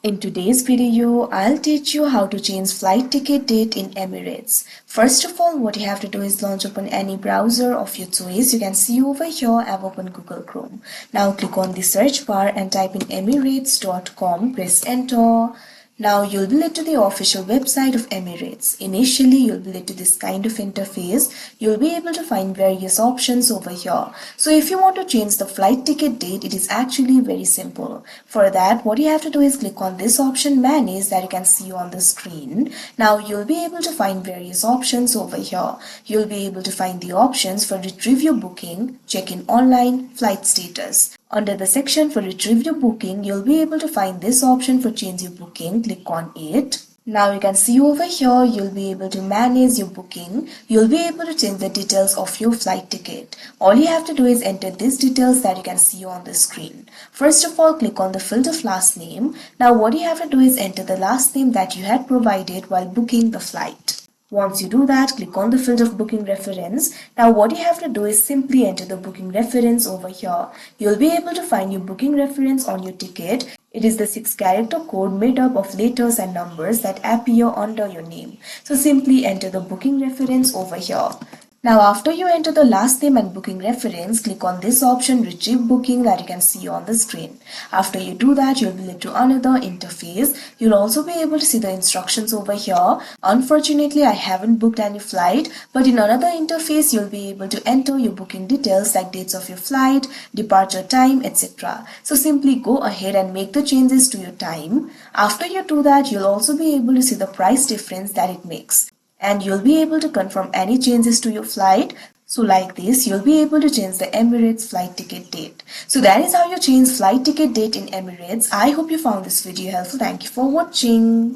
In today's video, I'll teach you how to change flight ticket date in Emirates. First of all, what you have to do is launch open any browser of your choice. You can see over here I've opened Google Chrome. Now click on the search bar and type in emirates.com, press enter. Now you'll be led to the official website of Emirates. Initially, you'll be led to this kind of interface. You'll be able to find various options over here. So if you want to change the flight ticket date, it is actually very simple. For that, what you have to do is click on this option manage that you can see on the screen. Now you'll be able to find various options over here. You'll be able to find the options for retrieve your booking, check-in online, flight status. Under the section for retrieve your booking, you'll be able to find this option for change your booking. Click on it. Now you can see over here, you'll be able to manage your booking. You'll be able to change the details of your flight ticket. All you have to do is enter these details that you can see on the screen. First of all, click on the field of last name. Now what you have to do is enter the last name that you had provided while booking the flight. Once you do that, click on the field of booking reference. Now what you have to do is simply enter the booking reference over here. You'll be able to find your booking reference on your ticket. It is the 6-character code made up of letters and numbers that appear under your name. So simply enter the booking reference over here. Now after you enter the last name and booking reference, click on this option retrieve booking that you can see on the screen. After you do that, you'll be led to another interface. You'll also be able to see the instructions over here. Unfortunately, I haven't booked any flight, but in another interface, you'll be able to enter your booking details like dates of your flight, departure time, etc. So simply go ahead and make the changes to your time. After you do that, you'll also be able to see the price difference that it makes. And you'll be able to confirm any changes to your flight. So like this, you'll be able to change the Emirates flight ticket date. So that is how you change flight ticket date in Emirates. I hope you found this video helpful. Thank you for watching.